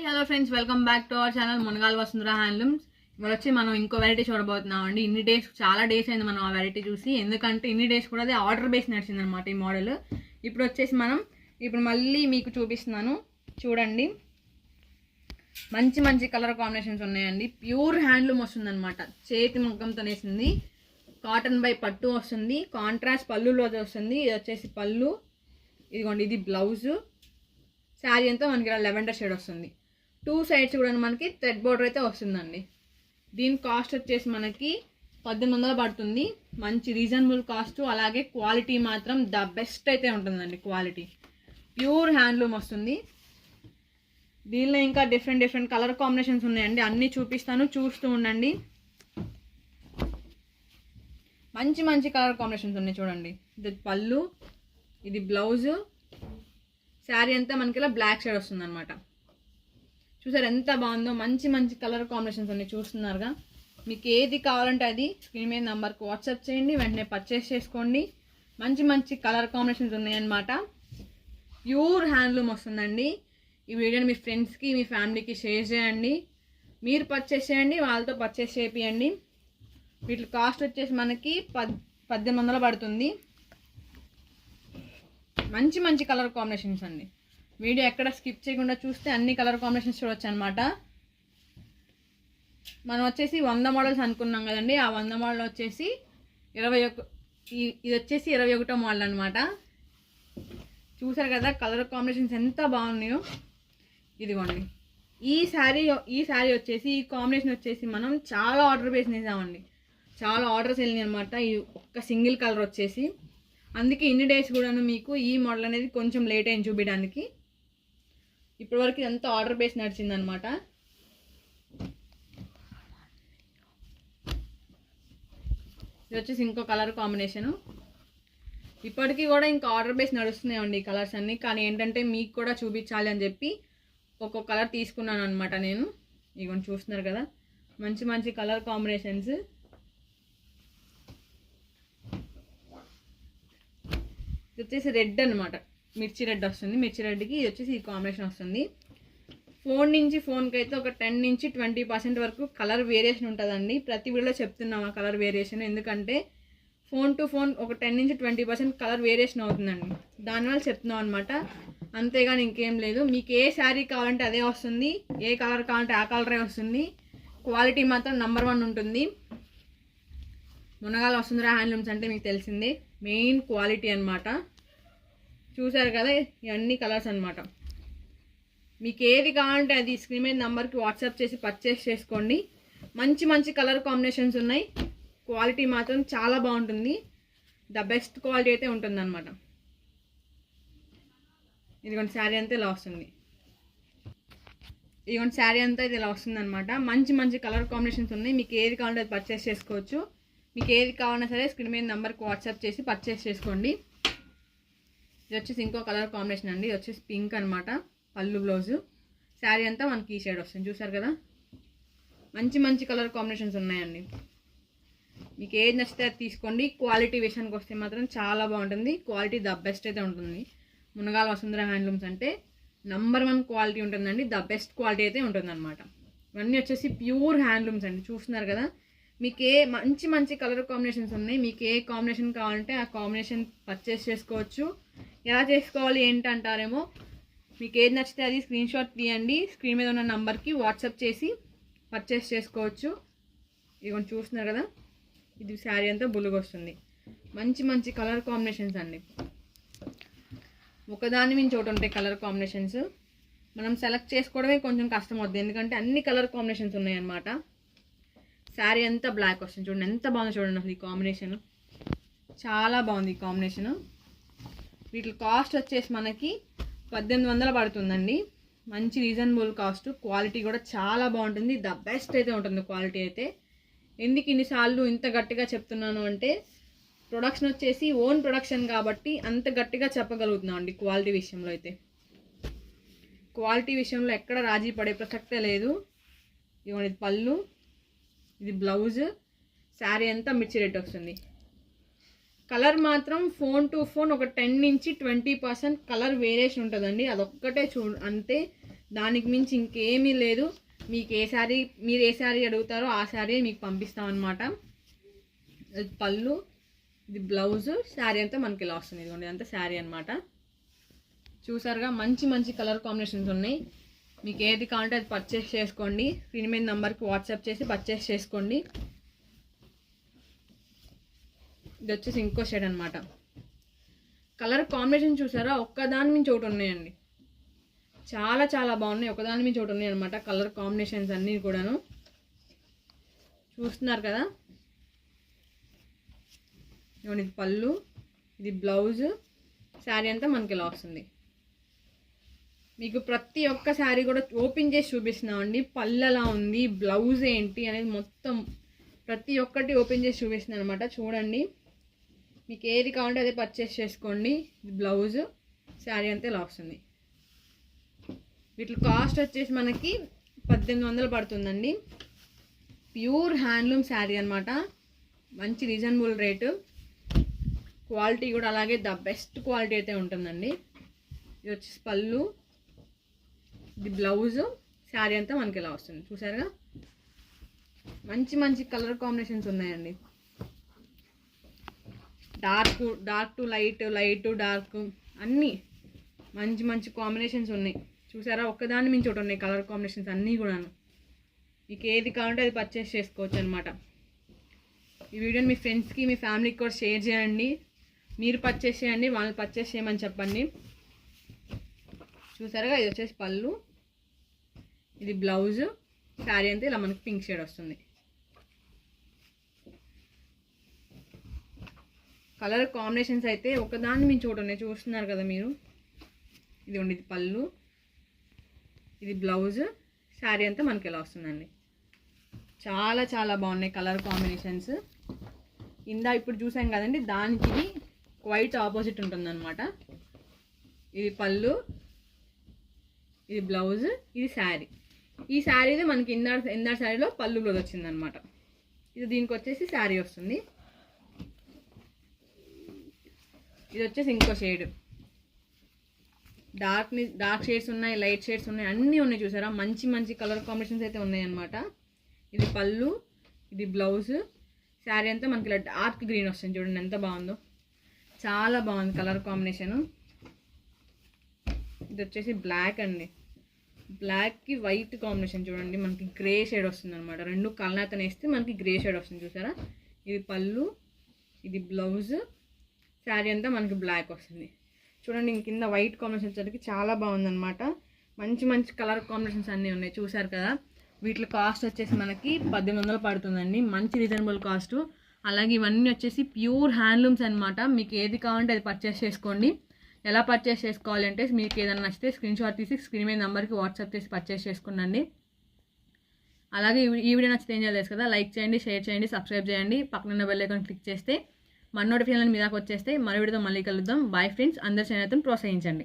Hello friends, welcome back to our channel Munagala Vasundhara handlooms. ఇవాళ వచ్చి మనం ఇంకో వెరైటీ చూడబోతున్నాం అండి. చాలా డేస్ అయింది మనం ఆ వెరైటీ చూసి. ఎందుకంటే ఇన్ని డేస్ కూడా అది ఆర్డర్ బేస్ నడిచింది అనమాట ఈ మోడల్. ఇప్పుడు వచ్చేసి ఇప్పుడు మళ్ళీ మీకు చూపిస్తున్నాను చూడండి. మంచి మంచి కలర్ కాంబినేషన్స్ ఉన్నాయండి. ప్యూర్ హ్యాండ్లూమ్ వస్తుందన్నమాట, చేతి ముఖంతో వేసింది. కాటన్ బై పట్టు వస్తుంది, కాంట్రాస్ట్ పళ్ళులో వస్తుంది. ఇది వచ్చేసి పళ్ళు, ఇదిగోండి ఇది బ్లౌజు. శారీ అంతా మనకి ఇలా లెవెండర్ షేడ్ వస్తుంది. 2 సైడ్స్ కూడా మనకి థ్రెడ్ బోర్డర్ అయితే వస్తుందండి. దీని కాస్ట్ వచ్చేసి మనకి 1800 పడుతుంది. మంచి రీజనబుల్ కాస్ట్, అలాగే క్వాలిటీ మాత్రం ద బెస్ట్ అయితే ఉంటుందండి. క్వాలిటీ ప్యూర్ హ్యాండ్లూమ్ వస్తుంది. దీనిలో ఇంకా డిఫరెంట్ కలర్ కాంబినేషన్స్ ఉన్నాయండి. అన్నీ చూపిస్తాను, చూస్తూ ఉండండి. మంచి మంచి కలర్ కాంబినేషన్స్ ఉన్నాయి చూడండి. ఇది పళ్ళు, ఇది బ్లౌజు. శారీ అంతా మనకి ఇలా బ్లాక్ షేడ్ వస్తుంది అనమాట. చూసారు ఎంత బాగుందో. మంచి మంచి కలర్ కాంబినేషన్స్ ఉన్నాయి, చూస్తున్నారుగా. మీకు ఏది కావాలంటే అది స్క్రీన్ మీద నెంబర్కి వాట్సాప్ చేయండి, వెంటనే పర్చేస్ చేసుకోండి. మంచి మంచి కలర్ కాంబినేషన్స్ ఉన్నాయన్నమాట. ప్యూర్ హ్యాండ్లూమ్ వస్తుందండి. ఈ వీడియోని మీ ఫ్రెండ్స్కి, మీ ఫ్యామిలీకి షేర్ చేయండి. మీరు పర్చేస్ చేయండి, వాళ్ళతో పర్చేస్ చేయండి. వీటి కాస్ట్ వచ్చేసి మనకి 1800 పడుతుంది. మంచి మంచి కలర్ కాంబినేషన్స్ అండి. వీడియో ఎక్కడ స్కిప్ చేయకుండా చూస్తే అన్ని కలర్ కాంబినేషన్స్ చూడొచ్చు అనమాట. మనం వచ్చేసి 100 మోడల్స్ అనుకున్నాం కదండి. ఆ 100 మోడల్ వచ్చేసి 21, ఇది వచ్చేసి 21వ మోడల్ అనమాట. చూసారు కదా కలర్ కాంబినేషన్స్ ఎంత బాగున్నాయో. ఇదిగోండి ఈ శారీ వచ్చేసి, ఈ కాంబినేషన్ వచ్చేసి మనం చాలా ఆర్డర్ బేస్ వేసామండి. చాలా ఆర్డర్స్ వెళ్ళినాయి అనమాట. ఈ ఒక్క సింగిల్ కలర్ వచ్చేసి. అందుకే ఇన్ని డేస్ కూడాను మీకు ఈ మోడల్ అనేది కొంచెం లేట్ అయింది చూపించడానికి. ఇప్పటివరకు ఇదంతా ఆర్డర్ బేస్ నడిచిందనమాట. ఇది వచ్చేసి ఇంకో కలర్ కాంబినేషను. ఇప్పటికీ కూడా ఇంకా ఆర్డర్ బేస్ నడుస్తున్నాయండి ఈ కలర్స్ అన్నీ. కానీ ఏంటంటే మీకు కూడా చూపించాలి అని చెప్పి ఒక్కొక్క కలర్ తీసుకున్నాను అనమాట నేను. ఇగోండి చూస్తున్నారు కదా మంచి మంచి కలర్ కాంబినేషన్స్. ఇది వచ్చేసి రెడ్ అనమాట, మిర్చి రెడ్ వస్తుంది. మిర్చి రెడ్కి ఇది వచ్చేసి ఈ కాంబినేషన్ వస్తుంది. ఫోన్ నుంచి ఫోన్కి అయితే ఒక 10 నుంచి 20% వరకు కలర్ వేరియేషన్ ఉంటుందండి. ప్రతి వీడియోలో చెప్తున్నాం ఆ కలర్ వేరియేషన్. ఎందుకంటే ఫోన్ టు ఫోన్ ఒక 10 నుంచి 20% కలర్ వేరియేషన్ అవుతుందండి. దానివల్ల చెప్తున్నాం అనమాట. అంతేగాని ఇంకేం లేదు. మీకు ఏ శారీ కావాలంటే అదే వస్తుంది, ఏ కలర్ కావాలంటే ఆ కలరే వస్తుంది. క్వాలిటీ మాత్రం నెంబర్ 1 ఉంటుంది. మునగాల వసుంధర హ్యాండ్లూమ్స్ అంటే మీకు తెలిసిందే, మెయిన్ క్వాలిటీ అనమాట. చూసారు కదా ఇవన్నీ కలర్స్ అనమాట. మీకు ఏది కావాలంటే అది స్క్రీన్ మీద నెంబర్కి వాట్సాప్ చేసి పర్చేస్ చేసుకోండి. మంచి మంచి కలర్ కాంబినేషన్స్ ఉన్నాయి. క్వాలిటీ మాత్రం చాలా బాగుంటుంది. ద బెస్ట్ క్వాలిటీ అయితే ఉంటుందన్నమాట. ఇదిగోండి శారీ అంతా ఇలా వస్తుంది. ఇదిగోండి శారీ అంతా ఇది ఇలా వస్తుందన్నమాట. మంచి మంచి కలర్ కాంబినేషన్స్ ఉన్నాయి. మీకు ఏది కావాలంటే అది పర్చేస్ చేసుకోవచ్చు. మీకు ఏది కావాలన్నా సరే స్క్రీన్ మీద నెంబర్కి వాట్సాప్ చేసి పర్చేస్ చేసుకోండి. ఇది వచ్చేసి ఇంకో కలర్ కాంబినేషన్ అండి. ఇది వచ్చేసి పింక్ అనమాట, పళ్ళు బ్లౌజు. శారీ అంతా మనకి ఈ షేడ్ వస్తుంది. చూసారు కదా మంచి మంచి కలర్ కాంబినేషన్స్ ఉన్నాయండి. మీకు ఏది నచ్చితే అది తీసుకోండి. క్వాలిటీ విషయానికి వస్తే మాత్రం చాలా బాగుంటుంది. క్వాలిటీ ద బెస్ట్ అయితే ఉంటుంది. మునగాల వసుంధర హ్యాండ్లూమ్స్ అంటే నెంబర్ 1 క్వాలిటీ ఉంటుందండి. ద బెస్ట్ క్వాలిటీ అయితే ఉంటుందన్నమాట. ఇవన్నీ వచ్చేసి ప్యూర్ హ్యాండ్లూమ్స్ అండి. చూస్తున్నారు కదా మీకు మంచి మంచి కలర్ కాంబినేషన్స్ ఉన్నాయి. మీకు ఏ కాంబినేషన్ కావాలంటే ఆ కాంబినేషన్ పర్చేస్ చేసుకోవచ్చు. ఎలా చేసుకోవాలి ఏంటంటారేమో, మీకు ఏది నచ్చితే అది స్క్రీన్ షాట్ తీయండి, స్క్రీన్ మీద ఉన్న నంబర్కి వాట్సాప్ చేసి పర్చేస్ చేసుకోవచ్చు. ఇదిగోండి చూస్తున్నారు కదా ఇది శారీ అంతా బులుగు వస్తుంది. మంచి మంచి కలర్ కాంబినేషన్స్ అండి. ఒకదాని మించి ఒకటి ఉంటాయి కలర్ కాంబినేషన్స్. మనం సెలెక్ట్ చేసుకోవడమే కొంచెం కష్టం అవుతుంది, ఎందుకంటే అన్ని కలర్ కాంబినేషన్స్ ఉన్నాయన్నమాట. శారీ అంతా బ్లాక్ వస్తుంది. చూడండి ఎంత బాగుంది చూడండి అసలు ఈ కాంబినేషన్. చాలా బాగుంది ఈ కాంబినేషన్. వీటి కాస్ట్ వచ్చేసి మనకి 1800 పడుతుందండి. మంచి రీజనబుల్ కాస్ట్. క్వాలిటీ కూడా చాలా బాగుంటుంది. ద బెస్ట్ అయితే ఉంటుంది క్వాలిటీ అయితే. ఎందుకు ఇన్నిసార్లు ఇంత గట్టిగా చెప్తున్నాను అంటే ప్రొడక్షన్ వచ్చేసి ఓన్ ప్రొడక్షన్ కాబట్టి అంత గట్టిగా చెప్పగలుగుతున్నాం అండి. క్వాలిటీ విషయంలో అయితే, క్వాలిటీ విషయంలో ఎక్కడ రాజీ పడే ప్రసక్తే లేదు. ఇవ్వండి పళ్ళు, ఇది బ్లౌజ్. శారీ అంతా మిర్చి రెడ్ వస్తుంది. కలర్ మాత్రం ఫోన్ టు ఫోన్ ఒక 10 నుంచి 20% కలర్ వేరియేషన్ ఉంటుందండి. అదొక్కటే అంతే. దానికి మించి ఇంకేమీ లేదు. మీకు మీరు ఏ శారీ అడుగుతారో ఆ శారీ మీకు పంపిస్తామన్నమాట. ఇది పళ్ళు, ఇది బ్లౌజు, శారీ అంతా మనకి ఇలా వస్తుంది. ఇదిగోండి అంతా శారీ అనమాట. చూసారుగా మంచి మంచి కలర్ కాంబినేషన్స్ ఉన్నాయి. మీకు ఏది కావాలంటే అది పర్చేస్ చేసుకోండి. స్క్రీన్ మీద నెంబర్కి వాట్సాప్ చేసి పర్చేస్ చేసుకోండి. ఇది వచ్చేసి ఇంకో షేడ్ అనమాట. కలర్ కాంబినేషన్ చూసారా, ఒక్కదాని మించి ఒకటి ఉన్నాయండి. చాలా చాలా బాగున్నాయి, ఒకదాని మించి ఒకటి ఉన్నాయి అనమాట. కలర్ కాంబినేషన్స్ అన్నీ కూడాను చూస్తున్నారు కదా. ఇది పళ్ళు, ఇది బ్లౌజ్, శారీ అంతా మనకి ఇలా వస్తుంది. మీకు ప్రతి ఒక్క శారీ కూడా ఓపెన్ చేసి చూపిస్తున్నామండి. పళ్ళు ఎలా ఉంది, బ్లౌజ్ ఏంటి అనేది మొత్తం ప్రతి ఒక్కటి ఓపెన్ చేసి చూపిస్తున్నాను అనమాట. చూడండి, మీకు ఏది కావాలంటే అదే పర్చేస్ చేసుకోండి. ఇది బ్లౌజ్, శారీ అంతా ఇలా వస్తుంది. వీటి కాస్ట్ వచ్చేసి మనకి 1800 పడుతుందండి. ప్యూర్ హ్యాండ్లూమ్ శారీ అనమాట. మంచి రీజనబుల్ రేటు, క్వాలిటీ కూడా అలాగే ద బెస్ట్ క్వాలిటీ అయితే ఉంటుందండి. ఇది వచ్చేసి పళ్ళు, ఇది బ్లౌజు, శారీ అంతా మనకి ఇలా వస్తుంది. చూసారుగా మంచి మంచి కలర్ కాంబినేషన్స్ ఉన్నాయండి. Dark to light, light to dark అన్నీ మంచి మంచి కాంబినేషన్స్ ఉన్నాయి. చూసారా, ఒక్కదాన్ని మించి ఒకటి ఉన్నాయి కలర్ కాంబినేషన్స్ అన్నీ కూడాను. మీకు ఏది కావాలంటే అది పర్చేస్ చేసుకోవచ్చు అనమాట. ఈ వీడియోని మీ ఫ్రెండ్స్కి, మీ ఫ్యామిలీకి కూడా షేర్ చేయండి. మీరు పర్చేస్ చేయండి, వాళ్ళు పర్చేస్ చేయమని చెప్పండి. చూసారుగా, ఇది వచ్చేసి పళ్ళు, ఇది బ్లౌజ్, శారీ అంతా ఇలా మనకి పింక్ షేడ్ వస్తుంది. కలర్ కాంబినేషన్స్ అయితే ఒకదాన్ని మించి ఒకటి ఉన్నాయి. చూస్తున్నారు కదా మీరు. ఇది ఉండి ఇది పళ్ళు, ఇది బ్లౌజ్, శారీ అంతా మనకి ఇలా వస్తుందండి. చాలా చాలా బాగున్నాయి కలర్ కాంబినేషన్స్. ఇప్పుడు చూసాం కదండి, దానికి ఇది క్వైట్ ఆపోజిట్ ఉంటుందన్నమాట. ఇది పళ్ళు, ఇది బ్లౌజ్, ఇది శారీ. ఈ శారీది మనకి ఇందాక శారీలో పళ్ళు బ్లౌజ్ వచ్చిందనమాట. ఇది దీనికి వచ్చేసి శారీ వస్తుంది. ఇది వచ్చేసి ఇంకో షేడ్. డార్క్ షేడ్స్ ఉన్నాయి, లైట్ షేడ్స్ ఉన్నాయి, అన్నీ ఉన్నాయి. చూసారా, మంచి మంచి కలర్ కాంబినేషన్స్ అయితే ఉన్నాయి అన్నమాట. ఇది పళ్ళు, ఇది బ్లౌజ్, శారీ అంతా మనకి ఇలా డార్క్ గ్రీన్ వస్తుంది. చూడండి ఎంత బాగుందో, చాలా బాగుంది కలర్ కాంబినేషను. ఇది వచ్చేసి బ్లాక్ అండి. బ్లాక్కి వైట్ కాంబినేషన్ చూడండి, మనకి గ్రే షేడ్ వస్తుంది అనమాట. రెండు కలనాతను వేస్తే మనకి గ్రే షేడ్ వస్తుంది. చూసారా, ఇది పళ్ళు, ఇది బ్లౌజ్, శారీ అంతా మనకి బ్లాక్ వస్తుంది. చూడండి, కింద వైట్ కాంబినేషన్ వచ్చేసరికి చాలా బాగుందన్నమాట. మంచి మంచి కలర్ కాంబినేషన్స్ అన్నీ ఉన్నాయి. చూసారు కదా, వీటి కాస్ట్ వచ్చేసి మనకి 1800 పడుతుందండి. మంచి రీజనబుల్ కాస్ట్. అలాగే ఇవన్నీ వచ్చేసి ప్యూర్ హ్యాండ్లూమ్స్ అనమాట. మీకు ఏది కావాలంటే అది పర్చేస్ చేసుకోండి. ఎలా పర్చేస్ చేసుకోవాలి అంటే, మీకు ఏదైనా నచ్చితే స్క్రీన్ షాట్ తీసి స్క్రీన్ మీద నెంబర్కి వాట్సాప్ చేసి పర్చేస్ చేసుకోండి. అలాగే ఈ వీడియో నచ్చితే ఏం చేయాలి కదా, లైక్ చేయండి, షేర్ చేయండి, సబ్స్క్రైబ్ చేయండి. పక్కన బెల్ ఐకాన్ క్లిక్ చేస్తే మన నోటిఫికేషన్ మీ దాకా వచ్చేస్తే మరో వీడియోతో మళ్ళీ కలుద్దాం. బాయ్ ఫ్రెండ్స్, అందరి ఛానల్ని ప్రోత్సహించండి.